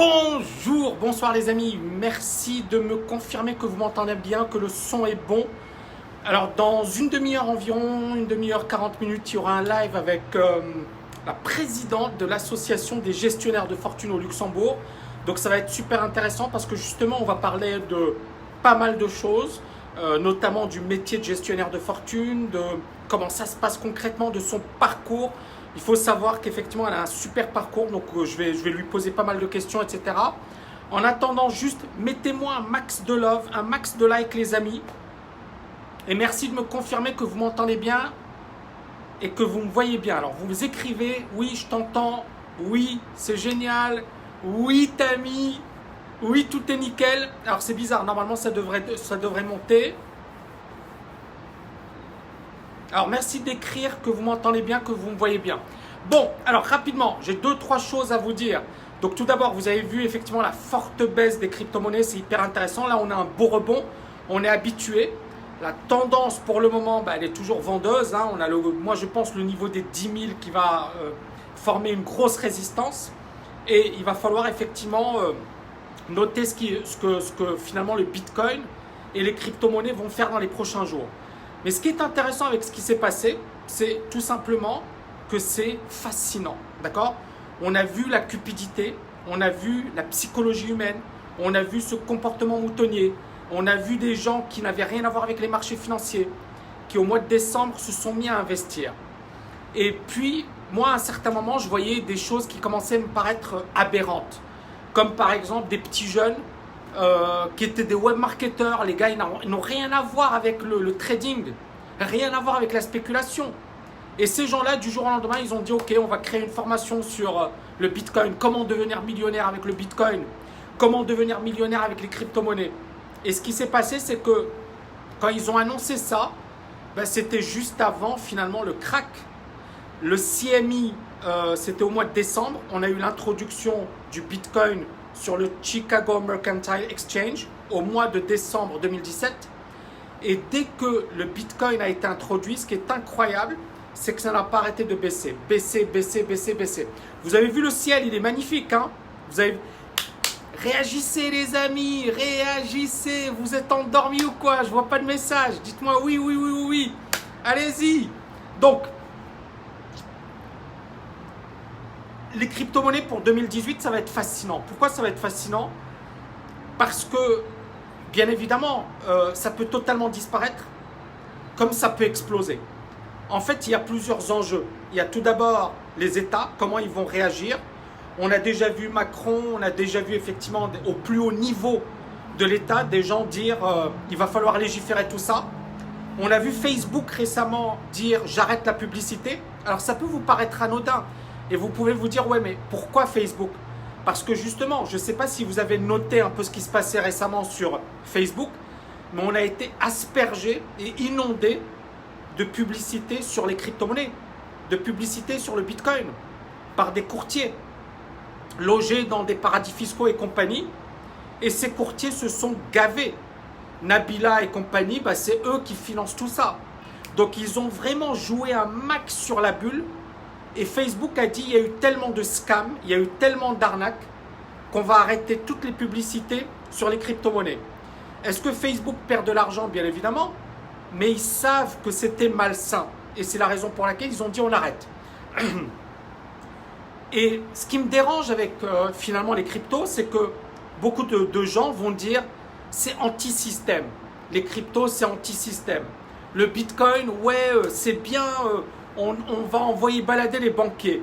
Bonjour, bonsoir les amis, merci de me confirmer que vous m'entendez bien, que le son est bon. Alors dans une demi-heure environ, une demi-heure, 40 minutes, il y aura un live avec la présidente de l'association des gestionnaires de fortune au Luxembourg. Donc ça va être super intéressant parce que justement on va parler de pas mal de choses, notamment du métier de gestionnaire de fortune, de comment ça se passe concrètement, de son parcours. Il faut savoir qu'effectivement, elle a un super parcours, donc je vais lui poser pas mal de questions, etc. En attendant, juste mettez-moi un max de love, un max de like, les amis. Et merci de me confirmer que vous m'entendez bien et que vous me voyez bien. Alors, vous écrivez, oui, je t'entends, oui, c'est génial, oui, Tammy, oui, tout est nickel. Alors, c'est bizarre, normalement, ça devrait monter. Alors, merci d'écrire que vous m'entendez bien, que vous me voyez bien. Bon, alors rapidement, j'ai 2-3 choses à vous dire. Donc, tout d'abord, vous avez vu effectivement la forte baisse des crypto-monnaies. C'est hyper intéressant. Là, on a un beau rebond. On est habitué. La tendance, pour le moment, elle est toujours vendeuse. On a moi, je pense, le niveau des 10 000 qui va former une grosse résistance. Et il va falloir effectivement noter ce que finalement le Bitcoin et les crypto-monnaies vont faire dans les prochains jours. Mais ce qui est intéressant avec ce qui s'est passé, c'est tout simplement que c'est fascinant, d'accord? On a vu la cupidité, on a vu la psychologie humaine, on a vu ce comportement moutonnier, on a vu des gens qui n'avaient rien à voir avec les marchés financiers, qui au mois de décembre se sont mis à investir. Et puis, moi, à un certain moment, je voyais des choses qui commençaient à me paraître aberrantes, comme par exemple des petits jeunes qui étaient des webmarketeurs. Les gars, ils n'ont rien à voir avec le trading, rien à voir avec la spéculation. Et ces gens-là, du jour au lendemain, ils ont dit ok, on va créer une formation sur le Bitcoin, comment devenir millionnaire avec le Bitcoin, comment devenir millionnaire avec les crypto-monnaies. Et ce qui s'est passé, c'est que quand ils ont annoncé ça, c'était juste avant finalement le crack. Le CME, c'était au mois de décembre, on a eu l'introduction du Bitcoin sur le Chicago Mercantile Exchange au mois de décembre 2017. Et dès que le Bitcoin a été introduit, ce qui est incroyable, c'est que ça n'a pas arrêté de baisser. Baisser. Vous avez vu le ciel, il est magnifique. Vous avez... Réagissez les amis, réagissez. Vous êtes endormis ou quoi? Je vois pas de message. Dites-moi oui. Allez-y. Donc, les crypto-monnaies pour 2018, ça va être fascinant. Pourquoi ça va être fascinant? Parce que, bien évidemment, ça peut totalement disparaître, comme ça peut exploser. En fait, il y a plusieurs enjeux. Il y a tout d'abord les États, comment ils vont réagir. On a déjà vu Macron, on a déjà vu effectivement au plus haut niveau de l'État des gens dire il va falloir légiférer tout ça. On a vu Facebook récemment dire j'arrête la publicité. Alors ça peut vous paraître anodin. Et vous pouvez vous dire, ouais, mais pourquoi Facebook? Parce que justement, je ne sais pas si vous avez noté un peu ce qui se passait récemment sur Facebook, mais on a été aspergé et inondé de publicité sur les crypto-monnaies, de publicité sur le Bitcoin, par des courtiers logés dans des paradis fiscaux et compagnie. Et ces courtiers se sont gavés. Nabila et compagnie, c'est eux qui financent tout ça. Donc, ils ont vraiment joué un max sur la bulle. Et Facebook a dit il y a eu tellement de scams, il y a eu tellement d'arnaques qu'on va arrêter toutes les publicités sur les crypto-monnaies. Est-ce que Facebook perd de l'argent? Bien évidemment, mais ils savent que c'était malsain. Et c'est la raison pour laquelle ils ont dit on arrête. Et ce qui me dérange avec finalement les cryptos, c'est que beaucoup de gens vont dire c'est anti-système. Les cryptos, c'est anti-système. Le Bitcoin, ouais, c'est bien... On va envoyer balader les banquiers.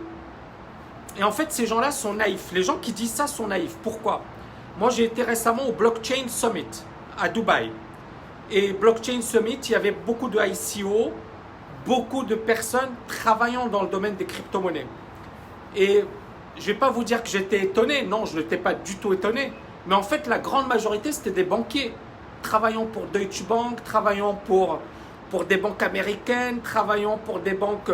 Et en fait, ces gens-là sont naïfs. Les gens qui disent ça sont naïfs. Pourquoi? Moi, j'ai été récemment au Blockchain Summit à Dubaï. Et Blockchain Summit, il y avait beaucoup de ICO, beaucoup de personnes travaillant dans le domaine des crypto-monnaies. Et je ne vais pas vous dire que j'étais étonné. Non, je n'étais pas du tout étonné. Mais en fait, la grande majorité, c'était des banquiers. Travaillant pour Deutsche Bank, travaillant pour des banques américaines, travaillant pour des banques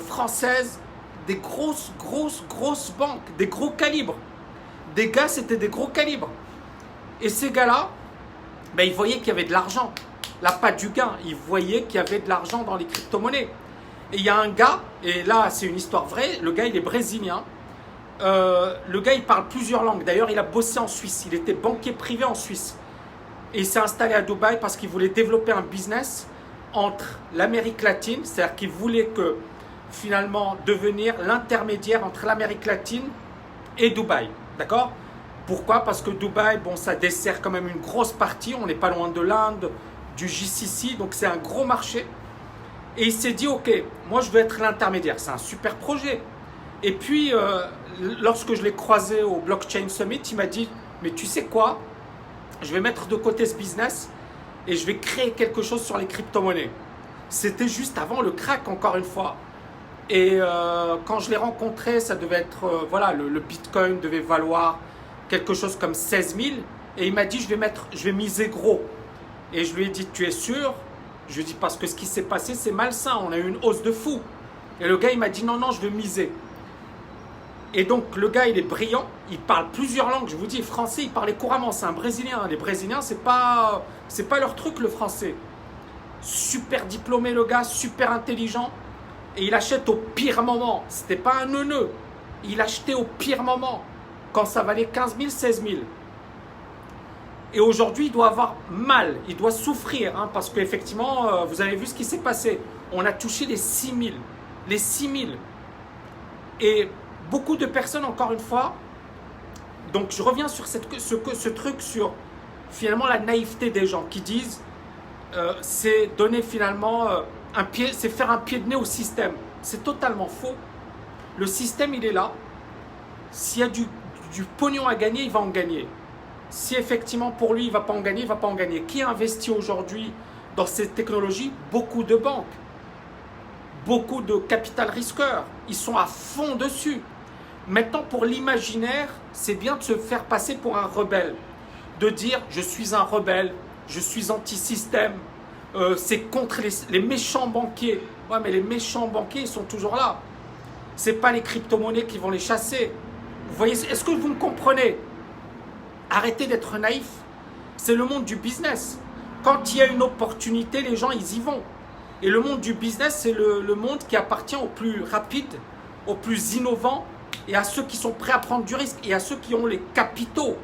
françaises, des grosses banques, des gros calibres. Des gars, c'était des gros calibres. Et ces gars-là, ils voyaient qu'il y avait de l'argent. Là, pas du gain, ils voyaient qu'il y avait de l'argent dans les crypto-monnaies. Et il y a un gars, et là, c'est une histoire vraie, le gars, il est brésilien, Le gars, il parle plusieurs langues. D'ailleurs, il a bossé en Suisse. Il était banquier privé en Suisse. Et il s'est installé à Dubaï parce qu'il voulait développer un business entre l'Amérique latine, c'est-à-dire qu'il voulait que finalement devenir l'intermédiaire entre l'Amérique latine et Dubaï. D'accord? Pourquoi? Parce que Dubaï, bon, ça dessert quand même une grosse partie. On n'est pas loin de l'Inde, du GCC, donc c'est un gros marché. Et il s'est dit, ok, moi je veux être l'intermédiaire. C'est un super projet. Et puis, lorsque je l'ai croisé au Blockchain Summit, il m'a dit, mais tu sais quoi? Je vais mettre de côté ce business et je vais créer quelque chose sur les crypto-monnaies. C'était juste avant le crack, encore une fois. Et quand je l'ai rencontré, ça devait être, voilà, le Bitcoin devait valoir quelque chose comme 16 000. Et il m'a dit, je vais miser gros. Et je lui ai dit, tu es sûr? Je lui ai dit, parce que ce qui s'est passé, c'est malsain. On a eu une hausse de fou. Et le gars, il m'a dit, non, non, je vais miser. Et donc, le gars, il est brillant. Il parle plusieurs langues. Je vous dis, français, il parlait couramment. C'est un Brésilien. Les Brésiliens, c'est pas leur truc, le français. Super diplômé, le gars, super intelligent. Et il achète au pire moment. C'était pas un neuneu. Il achetait au pire moment. Quand ça valait 15 000, 16 000. Et aujourd'hui, il doit avoir mal. Il doit souffrir. Hein, parce qu'effectivement, vous avez vu ce qui s'est passé. On a touché les 6 000. Les 6 000. Et beaucoup de personnes, encore une fois, donc je reviens sur ce truc sur finalement la naïveté des gens qui disent c'est donner finalement un pied, c'est faire un pied de nez au système. C'est totalement faux. Le système, il est là. S'il y a du pognon à gagner, il va en gagner. Si effectivement pour lui, il ne va pas en gagner, il ne va pas en gagner. Qui investit aujourd'hui dans ces technologies? Beaucoup de banques. Beaucoup de capital risqueurs. Ils sont à fond dessus. Maintenant, pour l'imaginaire, c'est bien de se faire passer pour un rebelle. De dire, je suis un rebelle, je suis anti-système, c'est contre les méchants banquiers. Ouais, mais les méchants banquiers, ils sont toujours là. Ce n'est pas les crypto-monnaies qui vont les chasser. Vous voyez, est-ce que vous me comprenez? Arrêtez d'être naïf. C'est le monde du business. Quand il y a une opportunité, les gens, ils y vont. Et le monde du business, c'est le monde qui appartient aux plus rapides, aux plus innovants, et à ceux qui sont prêts à prendre du risque, et à ceux qui ont les capitaux.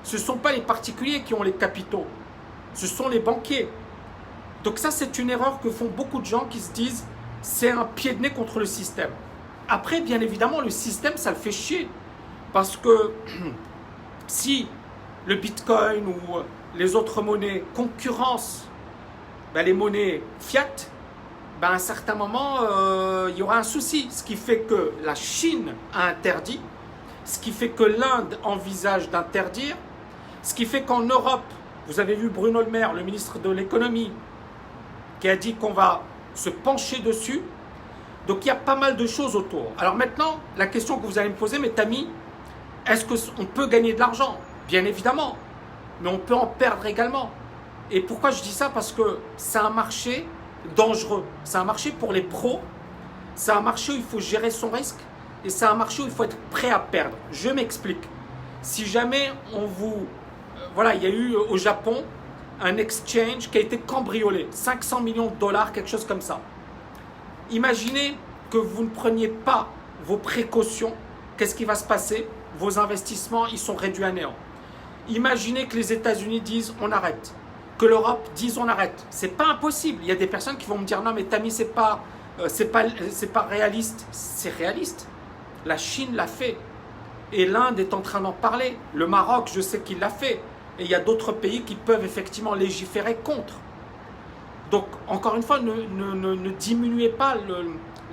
Ce ne sont pas les particuliers qui ont les capitaux, ce sont les banquiers. Donc ça, c'est une erreur que font beaucoup de gens qui se disent c'est un pied de nez contre le système. Après, bien évidemment, le système, ça le fait chier. Parce que si le Bitcoin ou les autres monnaies concurrencent les monnaies fiat, à un certain moment, il y aura un souci. Ce qui fait que la Chine a interdit, ce qui fait que l'Inde envisage d'interdire, ce qui fait qu'en Europe, vous avez vu Bruno Le Maire, le ministre de l'économie, qui a dit qu'on va se pencher dessus. Donc il y a pas mal de choses autour. Alors maintenant, la question que vous allez me poser, mes amis, est-ce qu'on peut gagner de l'argent? Bien évidemment, mais on peut en perdre également. Et pourquoi je dis ça? Parce que c'est un marché dangereux. C'est un marché pour les pros. C'est un marché où il faut gérer son risque. Et c'est un marché où il faut être prêt à perdre. Je m'explique. Si jamais on vous... voilà, il y a eu au Japon un exchange qui a été cambriolé. 500 millions de dollars, quelque chose comme ça. Imaginez que vous ne preniez pas vos précautions. Qu'est-ce qui va se passer? Vos investissements, ils sont réduits à néant. Imaginez que les États-Unis disent on arrête. Que l'Europe dise on arrête. C'est pas impossible. Il y a des personnes qui vont me dire non mais Tammy, c'est pas réaliste. C'est réaliste. La Chine l'a fait. Et l'Inde est en train d'en parler. Le Maroc, je sais qu'il l'a fait. Et il y a d'autres pays qui peuvent effectivement légiférer contre. Donc, encore une fois, ne diminuez pas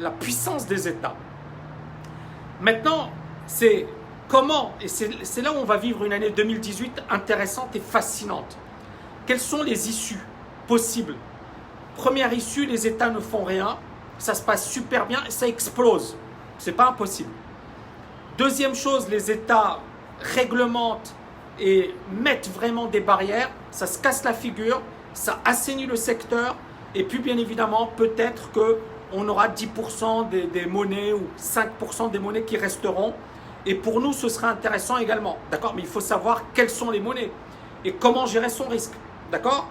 la puissance des États. Maintenant, c'est comment, et c'est là où on va vivre une année 2018 intéressante et fascinante. Quelles sont les issues possibles? Première issue, les États ne font rien, ça se passe super bien et ça explose. C'est pas impossible. Deuxième chose, les États réglementent et mettent vraiment des barrières, ça se casse la figure, ça assainit le secteur et puis bien évidemment peut-être qu'on aura 10% des monnaies ou 5% des monnaies qui resteront et pour nous ce sera intéressant également, d'accord? Mais il faut savoir quelles sont les monnaies et comment gérer son risque, d'accord?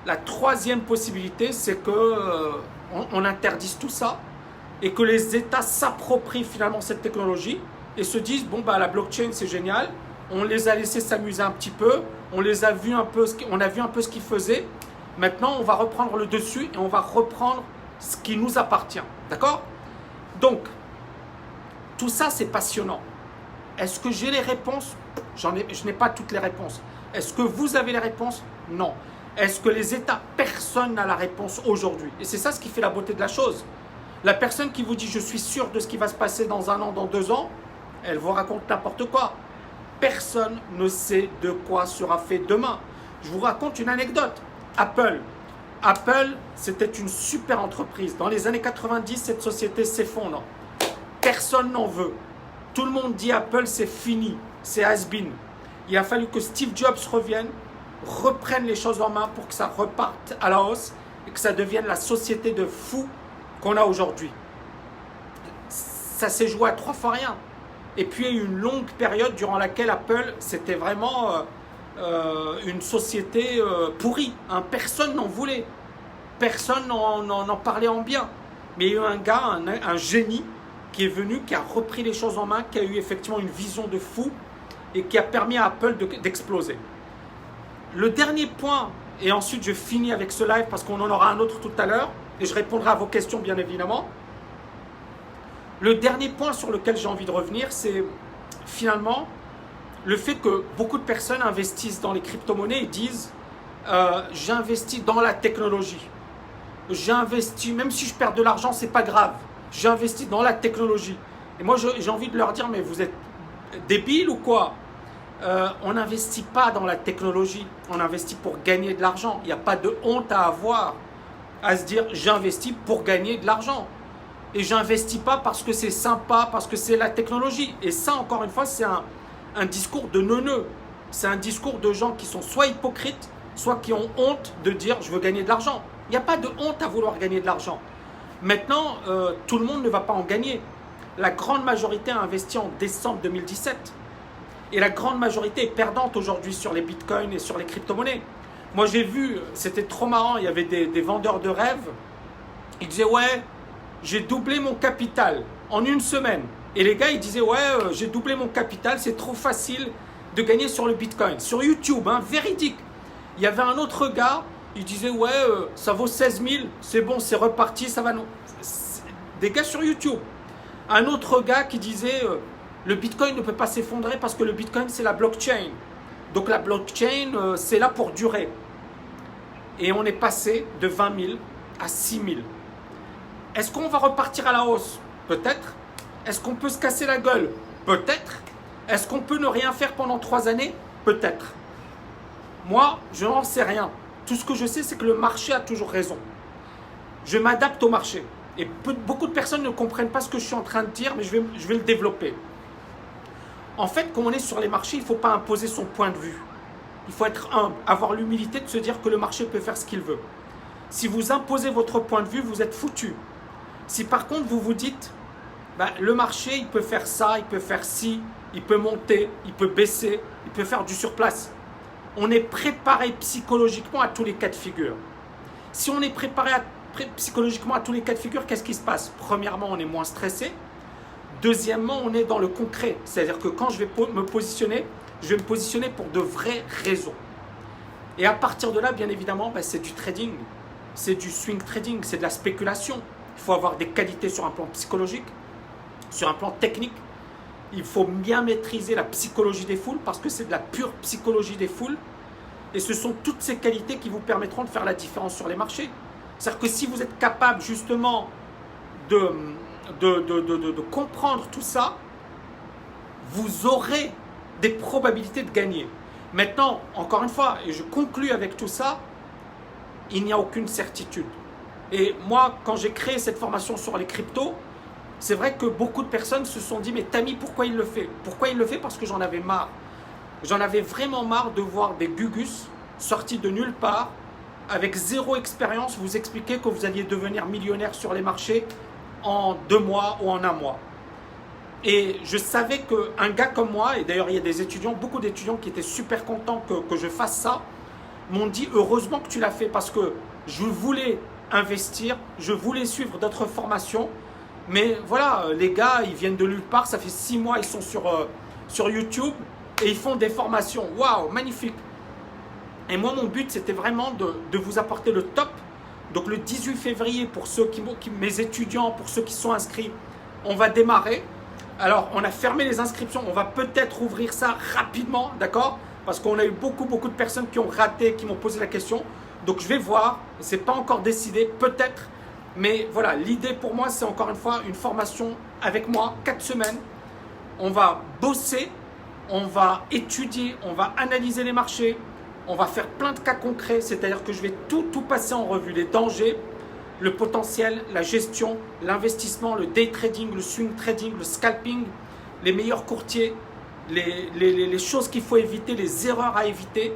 La troisième possibilité c'est qu'on interdise tout ça et que les États s'approprient finalement cette technologie et se disent, bon, bah, la blockchain, c'est génial. On les a laissés s'amuser un petit peu. On a vu un peu ce qu'ils faisaient. Maintenant, on va reprendre le dessus et on va reprendre ce qui nous appartient. D'accord? Donc, tout ça, c'est passionnant. Est-ce que j'ai les réponses? Je n'ai pas toutes les réponses. Est-ce que vous avez les réponses? Non. Est-ce que les États? Personne n'a la réponse aujourd'hui. Et c'est ça ce qui fait la beauté de la chose. La personne qui vous dit « je suis sûr de ce qui va se passer dans 1 an, dans 2 ans », elle vous raconte n'importe quoi. Personne ne sait de quoi sera fait demain. Je vous raconte une anecdote. Apple. Apple, c'était une super entreprise. Dans les années 90, cette société s'effondre. Personne n'en veut. Tout le monde dit Apple, c'est fini, c'est has-been. Il a fallu que Steve Jobs revienne, reprenne les choses en main pour que ça reparte à la hausse et que ça devienne la société de fous qu'on a aujourd'hui. Ça s'est joué à 3 fois rien. Et puis il y a eu une longue période durant laquelle Apple, c'était vraiment une société pourrie. Hein. Personne n'en voulait. Personne n'en parlait en bien. Mais il y a eu un gars, un génie, qui est venu, qui a repris les choses en main, qui a eu effectivement une vision de fou et qui a permis à Apple d'exploser. Le dernier point, et ensuite je finis avec ce live parce qu'on en aura un autre tout à l'heure et je répondrai à vos questions bien évidemment. Le dernier point sur lequel j'ai envie de revenir, c'est finalement le fait que beaucoup de personnes investissent dans les crypto-monnaies et disent j'investis dans la technologie. J'investis, même si je perds de l'argent, c'est pas grave. J'investis dans la technologie. Et moi, j'ai envie de leur dire, mais vous êtes débiles ou quoi? On n'investit pas dans la technologie. On investit pour gagner de l'argent. Il n'y a pas de honte à avoir, à se dire, j'investis pour gagner de l'argent. Et j'investis pas parce que c'est sympa, parce que c'est la technologie. Et ça, encore une fois, c'est un discours de neuneux. C'est un discours de gens qui sont soit hypocrites, soit qui ont honte de dire, je veux gagner de l'argent. Il n'y a pas de honte à vouloir gagner de l'argent. Maintenant, tout le monde ne va pas en gagner. La grande majorité a investi en décembre 2017. Et la grande majorité est perdante aujourd'hui sur les bitcoins et sur les crypto-monnaies. Moi, j'ai vu, c'était trop marrant, il y avait des vendeurs de rêves. Ils disaient, ouais, j'ai doublé mon capital en 1 semaine. Et les gars, ils disaient, ouais, j'ai doublé mon capital, c'est trop facile de gagner sur le bitcoin. Sur YouTube, hein, véridique. Il y avait un autre gars, il disait, ouais, ça vaut 16 000, c'est bon, c'est reparti, ça va non. Des gars sur YouTube. Un autre gars qui disait, le bitcoin ne peut pas s'effondrer parce que le bitcoin, c'est la blockchain. Donc la blockchain, c'est là pour durer. Et on est passé de 20 000 à 6 000. Est-ce qu'on va repartir à la hausse? Peut-être. Est-ce qu'on peut se casser la gueule? Peut-être. Est-ce qu'on peut ne rien faire pendant 3 années? Peut-être. Moi, je n'en sais rien. Tout ce que je sais, c'est que le marché a toujours raison. Je m'adapte au marché. Et beaucoup de personnes ne comprennent pas ce que je suis en train de dire, mais je vais le développer. En fait, quand on est sur les marchés, il ne faut pas imposer son point de vue. Il faut être humble, avoir l'humilité de se dire que le marché peut faire ce qu'il veut. Si vous imposez votre point de vue, vous êtes foutu. Si par contre, vous vous dites, bah, le marché, il peut faire ça, il peut faire ci, il peut monter, il peut baisser, il peut faire du surplace. On est préparé psychologiquement à tous les cas de figure. Si on est préparé psychologiquement à tous les cas de figure, qu'est-ce qui se passe? Premièrement, on est moins stressé. Deuxièmement, on est dans le concret. C'est-à-dire que quand je vais me positionner, je vais me positionner pour de vraies raisons. Et à partir de là, bien évidemment, bah, c'est du trading. C'est du swing trading, c'est de la spéculation. Il faut avoir des qualités sur un plan psychologique, sur un plan technique. Il faut bien maîtriser la psychologie des foules parce que c'est de la pure psychologie des foules. Et ce sont toutes ces qualités qui vous permettront de faire la différence sur les marchés. C'est-à-dire que si vous êtes capable justement de comprendre tout ça, vous aurez des probabilités de gagner. Maintenant, encore une fois, et je conclus avec tout ça, il n'y a aucune certitude. Et moi, quand j'ai créé cette formation sur les cryptos, c'est vrai que beaucoup de personnes se sont dit « Mais Tammy, pourquoi il le fait ?» Pourquoi il le fait? Parce que j'en avais marre. J'en avais vraiment marre de voir des gugus sortis de nulle part, avec 0 expérience, vous expliquer que vous alliez devenir millionnaire sur les marchés en 2 mois ou en 1 mois. Et je savais qu'un gars comme moi, et d'ailleurs il y a des étudiants, beaucoup d'étudiants qui étaient super contents que je fasse ça, m'ont dit « Heureusement que tu l'as fait parce que je voulais investir, je voulais suivre d'autres formations Mais voilà, les gars, ils viennent de nulle part. Ça fait 6 mois, ils sont sur YouTube et ils font des formations. Waouh, magnifique. Et moi, mon but, c'était vraiment de vous apporter le top. Donc, le 18 février, pour ceux mes étudiants, pour ceux qui sont inscrits, on va démarrer. Alors, on a fermé les inscriptions. On va peut-être ouvrir ça rapidement, d'accord? Parce qu'on a eu beaucoup de personnes qui ont raté, qui m'ont posé la question. Donc, je vais voir. Ce n'est pas encore décidé, peut-être. Mais voilà, l'idée pour moi, c'est encore une fois une formation avec moi, 4 semaines. On va bosser, on va étudier, on va analyser les marchés, on va faire plein de cas concrets, c'est-à-dire que je vais tout passer en revue, les dangers, le potentiel, la gestion, l'investissement, le day trading, le swing trading, le scalping, les meilleurs courtiers, les choses qu'il faut éviter, les erreurs à éviter,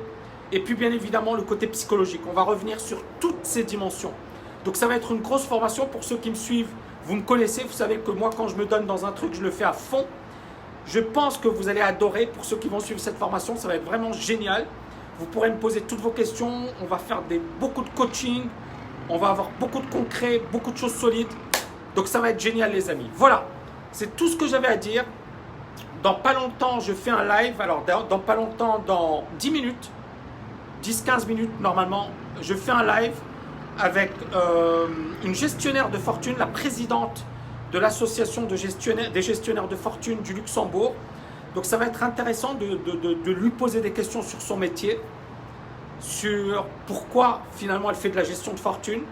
et puis bien évidemment le côté psychologique. On va revenir sur toutes ces dimensions. Donc ça va être une grosse formation pour ceux qui me suivent. Vous me connaissez, vous savez que moi quand je me donne dans un truc, je le fais à fond. Je pense que vous allez adorer. Pour ceux qui vont suivre cette formation, ça va être vraiment génial. Vous pourrez me poser toutes vos questions. On va faire beaucoup de coaching. On va avoir beaucoup de concret, beaucoup de choses solides. Donc ça va être génial les amis. Voilà, c'est tout ce que j'avais à dire. Dans pas longtemps, je fais un live. Alors dans pas longtemps, dans 10 minutes, 10-15 minutes normalement, je fais un live avec une gestionnaire de fortune, la présidente de l'association des gestionnaires de fortune du Luxembourg. Donc ça va être intéressant de lui poser des questions sur son métier, sur pourquoi finalement elle fait de la gestion de fortune,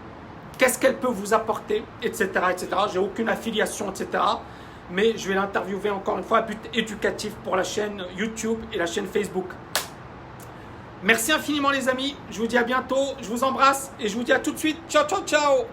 qu'est-ce qu'elle peut vous apporter, etc. etc. J'ai aucune affiliation, etc. Mais je vais l'interviewer encore une fois à but éducatif pour la chaîne YouTube et la chaîne Facebook. Merci infiniment les amis, je vous dis à bientôt, je vous embrasse et je vous dis à tout de suite. Ciao, ciao, ciao!